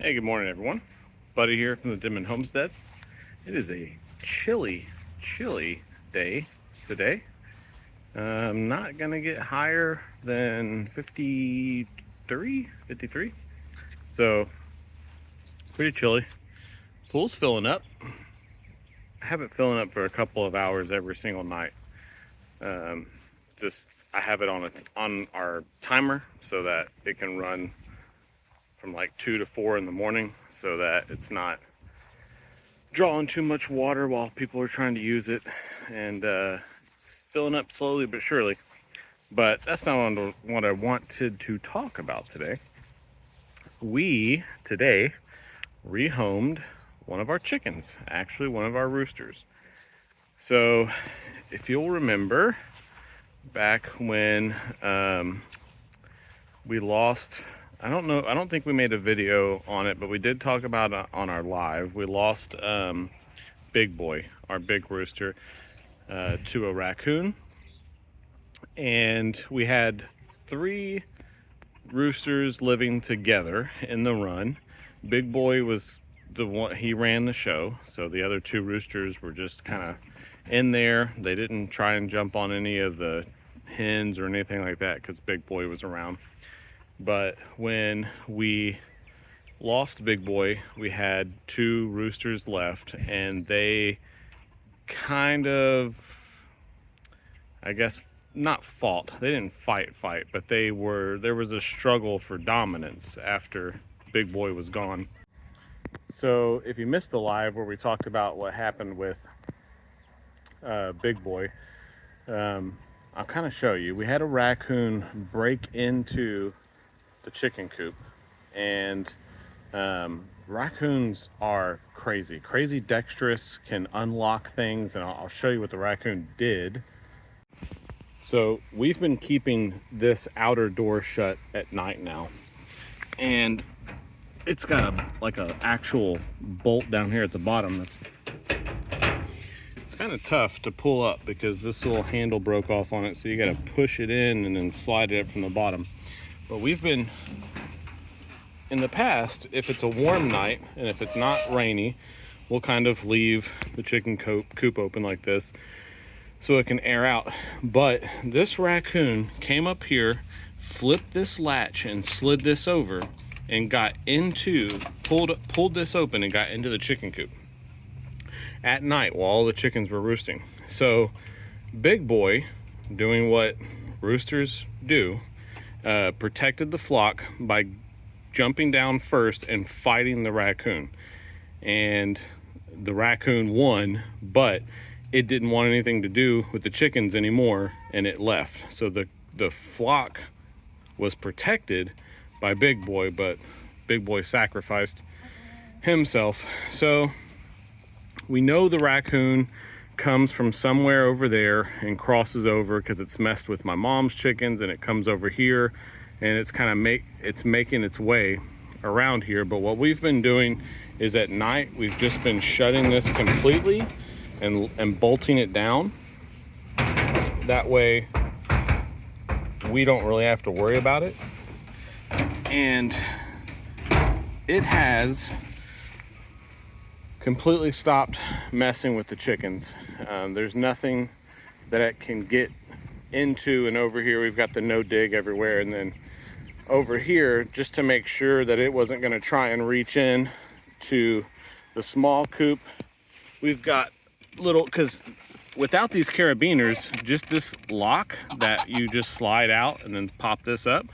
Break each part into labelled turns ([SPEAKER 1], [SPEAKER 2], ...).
[SPEAKER 1] Hey, good morning, everyone. Buddy here from the Denman Homestead. It is a chilly day today. Not gonna get higher than 53. So, pretty chilly. Pool's filling up. I have it filling up for a couple of hours every single night. I have it on our timer so that it can run from like 2 to 4 in the morning, so that it's not drawing too much water while people are trying to use it, and it's filling up slowly but surely. But that's not what I wanted to talk about today. We today rehomed one of our chickens, actually one of our roosters. So if you'll remember back when we lost, I don't think we made a video on it, but we did talk about it on our live. We lost Big Boy, our big rooster, to a raccoon. And we had 3 roosters living together in the run. Big Boy was the one, he ran the show. So the other 2 roosters were just kind of in there. They didn't try and jump on any of the hens or anything like that because Big Boy was around. But when we lost Big Boy, we had 2 roosters left, and they kind of, I guess, not fought. They didn't fight, but there was a struggle for dominance after Big Boy was gone. So if you missed the live where we talked about what happened with Big Boy, I'll kind of show you. We had a raccoon break into the chicken coop, and raccoons are crazy dexterous, can unlock things, and I'll show you what the raccoon did. So we've been keeping this outer door shut at night now, and it's got an actual bolt down here at the bottom. It's kind of tough to pull up because this little handle broke off on it, so you got to push it in and then slide it up from the bottom. But we've been, in the past, if it's a warm night and if it's not rainy, we'll kind of leave the chicken coop open like this so it can air out. But this raccoon came up here, flipped this latch and slid this over and pulled this open and got into the chicken coop at night while all the chickens were roosting. So Big Boy, doing what roosters do, protected the flock by jumping down first and fighting the raccoon. And the raccoon won, but it didn't want anything to do with the chickens anymore, and it left. So the flock was protected by Big Boy, but Big Boy sacrificed himself. So we know the raccoon comes from somewhere over there and crosses over because it's messed with my mom's chickens, and it comes over here, and it's kind of making its way around here. But what we've been doing is at night we've just been shutting this completely and bolting it down. That way we don't really have to worry about it, and it has completely stopped messing with the chickens. There's nothing that it can get into, and over here we've got the no dig everywhere, and then over here, just to make sure that it wasn't going to try and reach in to the small coop, we've got little, because without these carabiners, just this lock that you just slide out and then pop this up,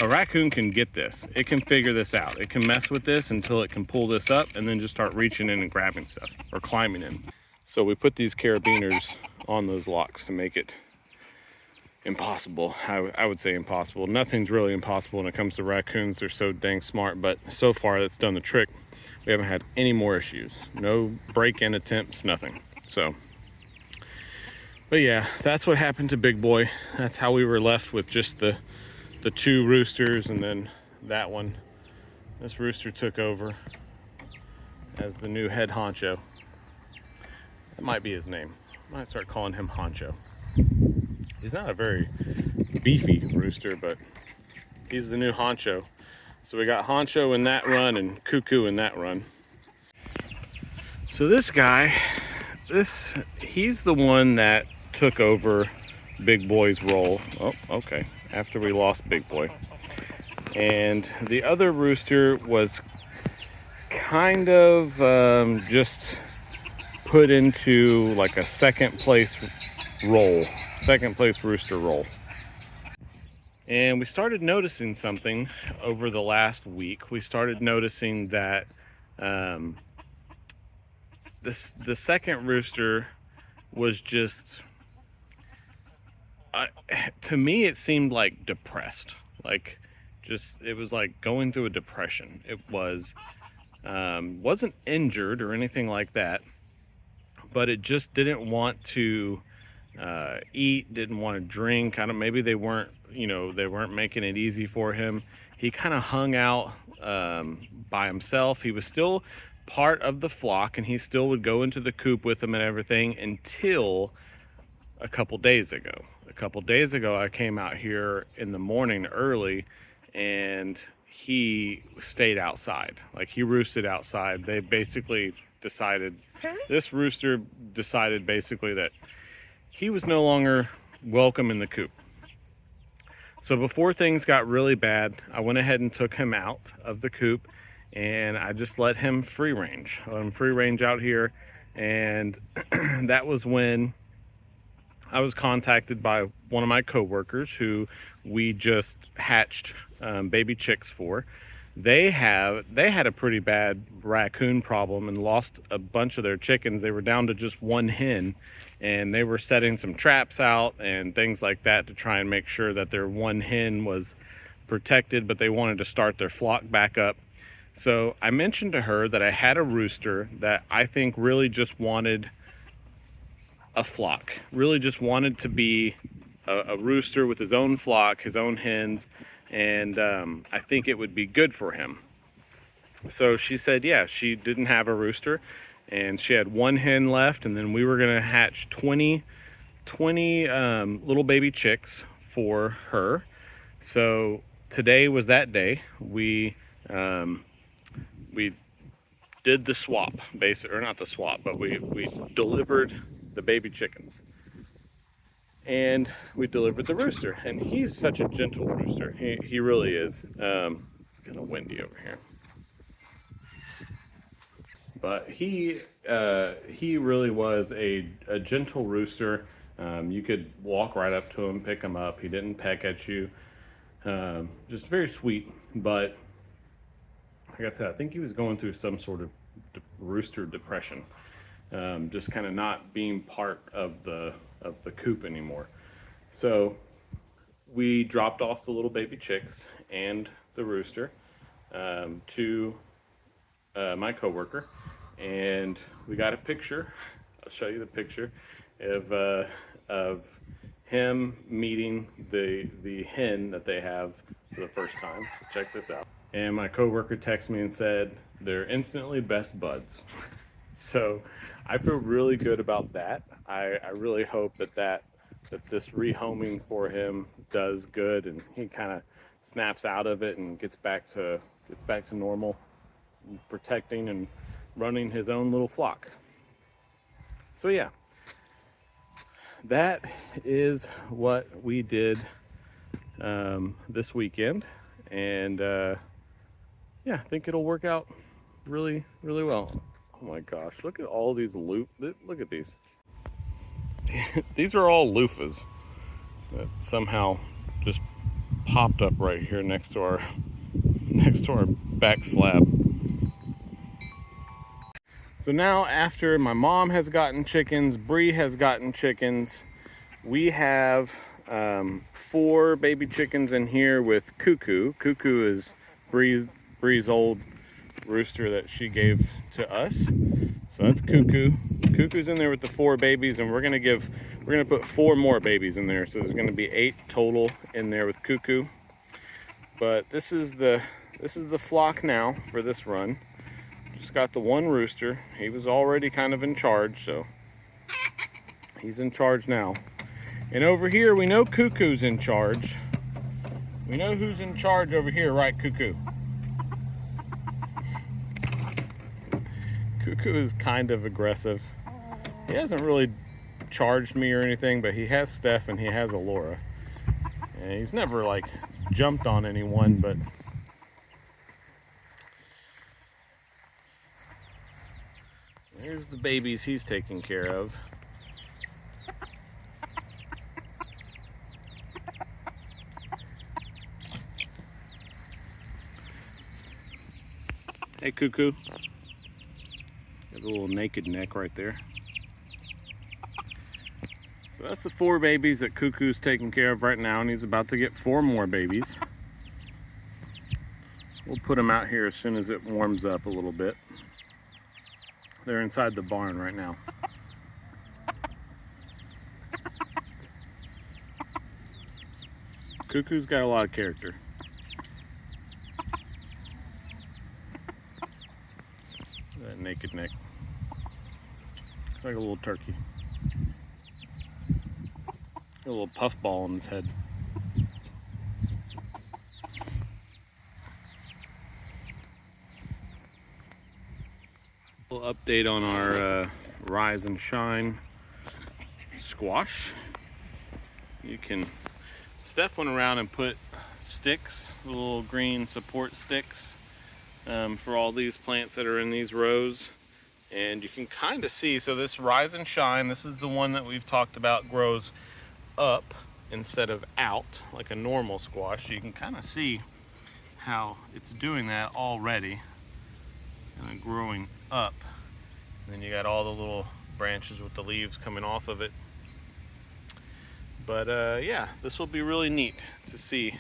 [SPEAKER 1] a raccoon can get this. It can figure this out. It can mess with this until it can pull this up and then just start reaching in and grabbing stuff or climbing in. So we put these carabiners on those locks to make it impossible. I would say impossible. Nothing's really impossible when it comes to raccoons. They're so dang smart, but so far that's done the trick. We haven't had any more issues. No break-in attempts, nothing. So, but yeah, that's what happened to Big Boy. That's how we were left with just the 2 roosters, and then that one. This rooster took over as the new head honcho. That might be his name. I might start calling him Honcho. He's not a very beefy rooster, but he's the new honcho. So we got Honcho in that run and Cuckoo in that run. So this guy, he's the one that took over Big Boy's role. Oh, okay. After we lost Big Boy. And the other rooster was kind of just put into like a second place rooster role. And we started noticing something over the last week. We started noticing that the second rooster was just, to me, it seemed like depressed. Like, it was like going through a depression. It was, wasn't injured or anything like that, but it just didn't want to eat, didn't want to drink. Kind of, maybe they weren't making it easy for him. He kind of hung out by himself. He was still part of the flock, and he still would go into the coop with them and everything until a couple days ago. I came out here in the morning early, and he stayed outside. Like, he roosted outside. They basically decided, this rooster decided basically that he was no longer welcome in the coop. So before things got really bad, I went ahead and took him out of the coop, and I just let him free range. Out here. And that was when I was contacted by one of my coworkers who we just hatched baby chicks for. They had a pretty bad raccoon problem and lost a bunch of their chickens. They were down to just one hen, and they were setting some traps out and things like that to try and make sure that their one hen was protected, but they wanted to start their flock back up. So I mentioned to her that I had a rooster that I think really just wanted a flock, really just wanted to be a rooster with his own flock, his own hens, and I think it would be good for him. So she said, yeah, she didn't have a rooster, and she had one hen left, and then we were gonna hatch 20 little baby chicks for her. So today was that day. We did the swap, or not the swap, but we delivered the baby chickens. And we delivered the rooster, and he's such a gentle rooster. He really is. It's kind of windy over here. But he really was a gentle rooster. You could walk right up to him, pick him up. He didn't peck at you. Just very sweet. But like I said, I think he was going through some sort of rooster depression. Just kind of not being part of the coop anymore. So we dropped off the little baby chicks and the rooster to my coworker, and we got a picture. I'll show you the picture of him meeting the hen that they have for the first time. So check this out. And my coworker texted me and said they're instantly best buds. So I feel really good about that. I really hope that this rehoming for him does good, and he kind of snaps out of it and gets back to normal, protecting and running his own little flock. So yeah, that is what we did this weekend, and yeah, I think it'll work out really, really well. Oh my gosh, look at all these look at these. These are all loofahs that somehow just popped up right here next to our back slab. So now, after my mom has gotten chickens, Bree has gotten chickens, we have 4 baby chickens in here with Cuckoo. Cuckoo is Bree's old rooster that she gave to us. So that's Cuckoo. Cuckoo's in there with the 4 babies, and we're gonna put 4 more babies in there. So there's gonna be 8 total in there with Cuckoo. But this is the flock now for this run. Just got the one rooster. He was already kind of in charge, so he's in charge now. And over here, we know Cuckoo's in charge. We know who's in charge over here, right, Cuckoo? Cuckoo is kind of aggressive. He hasn't really charged me or anything, but he has Steph and he has Alora. And he's never like jumped on anyone, but there's the babies he's taking care of. Hey, Cuckoo. Got a little naked neck right there. So that's the 4 babies that Cuckoo's taking care of right now, and he's about to get 4 more babies. We'll put them out here as soon as it warms up a little bit. They're inside the barn right now. Cuckoo's got a lot of character. That naked neck. It's like a little turkey. A little puffball on his head. A little update on our Rise and Shine squash. Steph went around and put sticks, little green support sticks, for all these plants that are in these rows. And you can kind of see, so this Rise and Shine, this is the one that we've talked about grows up instead of out like a normal squash. You can kind of see how it's doing that already, kind of growing up. And then you got all the little branches with the leaves coming off of it. But yeah, this will be really neat to see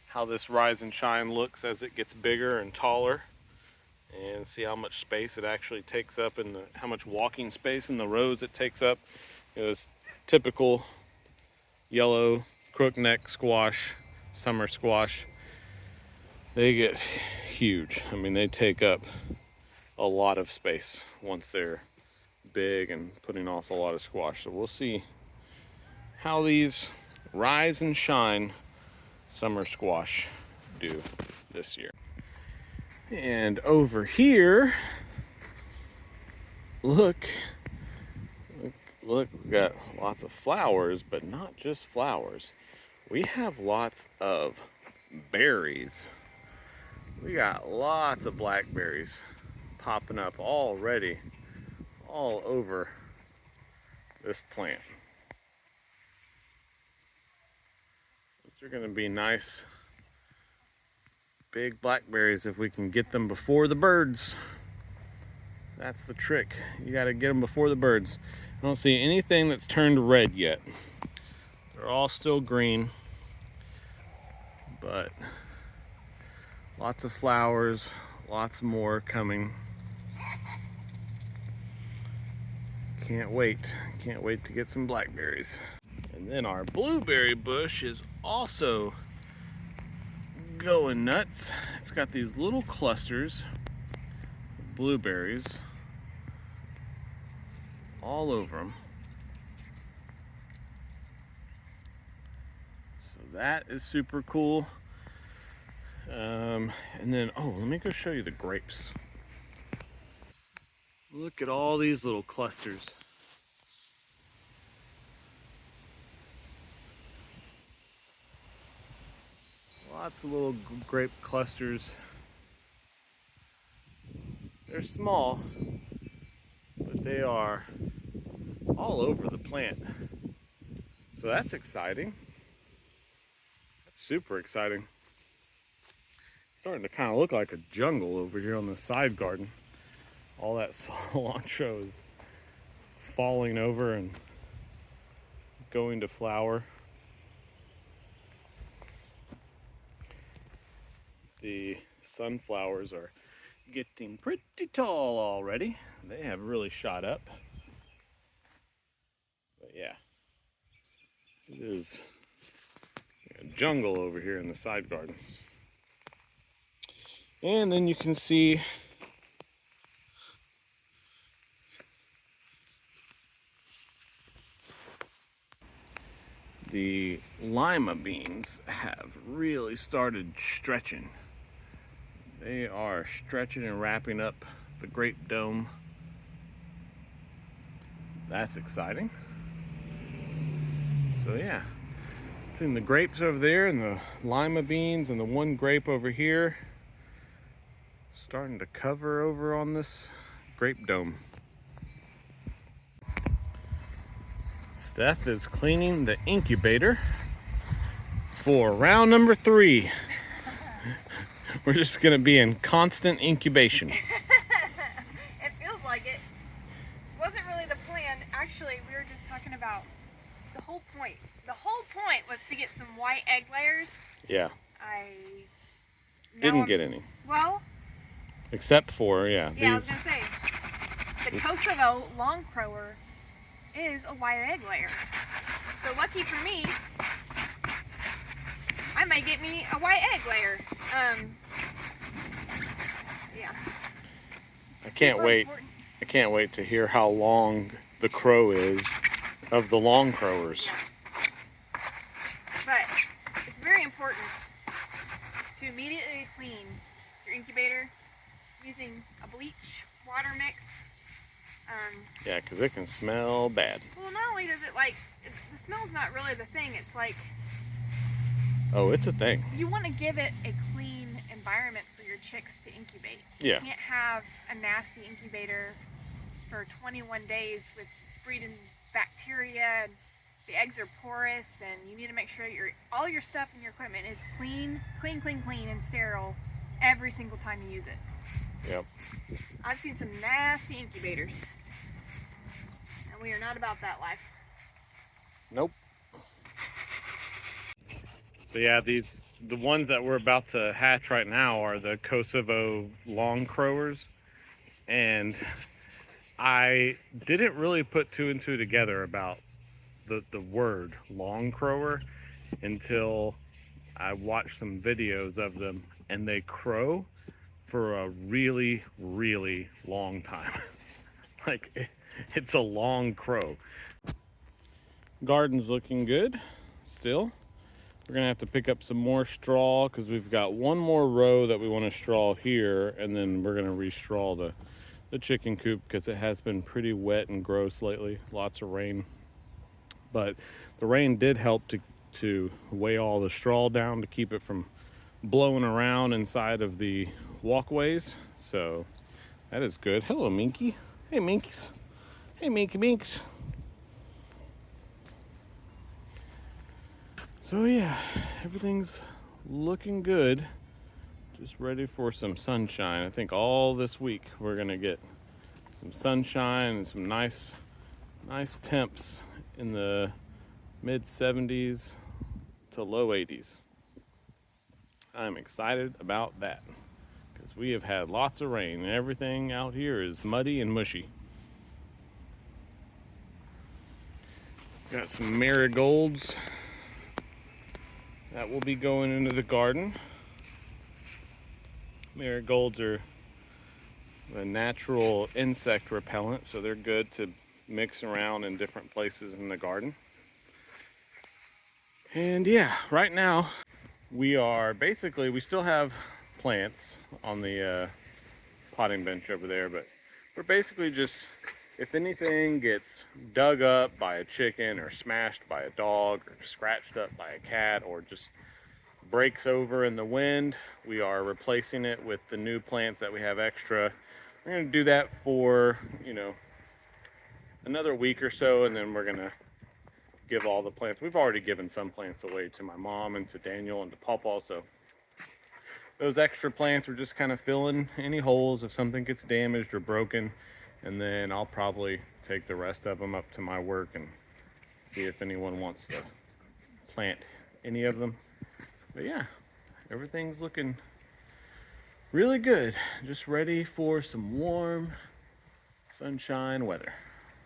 [SPEAKER 1] how this Rise and Shine looks as it gets bigger and taller, and see how much space it actually takes up and how much walking space in the rows it takes up. This typical yellow crookneck squash, summer squash, they get huge. I mean, they take up a lot of space once they're big and putting off a lot of squash. So we'll see how these Rise and Shine summer squash do this year. And over here, look, we got lots of flowers, but not just flowers. We have lots of berries. We got lots of blackberries popping up already all over this plant. These are going to be nice big blackberries if we can get them before the birds. That's the trick. You got to get them before the birds. I don't see anything that's turned red yet. They're all still green, but lots of flowers, lots more coming. Can't wait to get some blackberries. And then our blueberry bush is also going nuts. It's got these little clusters of blueberries all over them. So that is super cool. And then, oh, let me go show you the grapes. Look at all these little clusters. Lots of little grape clusters. They're small, but they are all over the plant. So that's exciting. That's super exciting. It's starting to kind of look like a jungle over here on the side garden. All that cilantro is falling over and going to flower. The sunflowers are getting pretty tall already. They have really shot up. But yeah, it is a jungle over here in the side garden. And then you can see the lima beans have really started stretching. They are stretching and wrapping up the grape dome That's exciting. So yeah, between the grapes over there and the lima beans and the one grape over here, starting to cover over on this grape dome. Steph is cleaning the incubator for round number 3. We're just gonna be in constant incubation.
[SPEAKER 2] It feels like it. Wasn't really the plan. Actually, we were just talking about the whole point. The whole point was to get some white egg layers.
[SPEAKER 1] Yeah.
[SPEAKER 2] Now
[SPEAKER 1] Didn't get any.
[SPEAKER 2] Well.
[SPEAKER 1] Except for, yeah.
[SPEAKER 2] Yeah, I was gonna say, the Kosovo long crower is a white egg layer. So lucky for me, I might get me a white egg layer. Yeah.
[SPEAKER 1] I can't wait. I can't wait to hear how long the crow is of the long crowers.
[SPEAKER 2] Yeah. But it's very important to immediately clean your incubator using a bleach water mix.
[SPEAKER 1] Yeah, because it can smell bad.
[SPEAKER 2] Well, not only does it the smell's not really the thing, it's like...
[SPEAKER 1] Oh, it's a thing.
[SPEAKER 2] You want to give it a clean environment for your chicks to incubate.
[SPEAKER 1] Yeah.
[SPEAKER 2] You can't have a nasty incubator for 21 days with breeding bacteria, and the eggs are porous, and you need to make sure all your stuff and your equipment is clean, and sterile every single time you use it.
[SPEAKER 1] Yep.
[SPEAKER 2] I've seen some nasty incubators, and we are not about that life.
[SPEAKER 1] Nope. So yeah, the ones that we're about to hatch right now are the Kosovo long crowers, and I didn't really put 2 and 2 together about the word long crower until I watched some videos of them, and they crow for a really, really long time. Like, it's a long crow. Garden's looking good still. We're gonna have to pick up some more straw because we've got one more row that we want to straw here, and then we're gonna re-straw the chicken coop because it has been pretty wet and gross lately. Lots of rain, but the rain did help to weigh all the straw down to keep it from blowing around inside of the walkways. So that is good. Hello, Minky. Hey, Minkies. Hey, Minky Minks. So yeah, everything's looking good. Just ready for some sunshine. I think all this week we're gonna get some sunshine and some nice temps in the mid 70s to low 80s. I'm excited about that because we have had lots of rain and everything out here is muddy and mushy. Got some marigolds that will be going into the garden. Marigolds are a natural insect repellent, so they're good to mix around in different places in the garden. And yeah, right now we still have plants on the potting bench over there, but we're basically just, if anything gets dug up by a chicken or smashed by a dog or scratched up by a cat or just breaks over in the wind, we are replacing it with the new plants that we have extra. We're going to do that for, another week or so, and then we're going to give all the plants. We've already given some plants away to my mom and to Daniel and to Pawpaw, so those extra plants are just kind of filling any holes if something gets damaged or broken, and then I'll probably take the rest of them up to my work and see if anyone wants to plant any of them. But yeah, everything's looking really good. Just ready for some warm sunshine weather.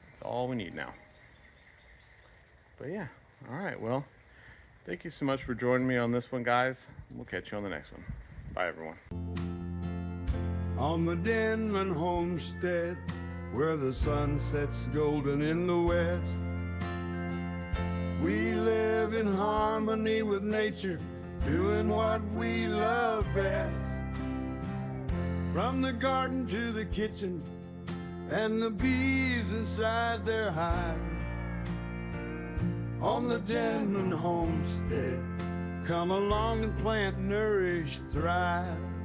[SPEAKER 1] That's all we need now. But yeah, all right, well, thank you so much for joining me on this one, guys. We'll catch you on the next one. Bye, everyone.
[SPEAKER 3] On the Denman Homestead, where the sun sets golden in the west, we live in harmony with nature, doing what we love best. From the garden to the kitchen, and the bees inside their hive. On the Denman homestead, come along and plant, nourish, thrive.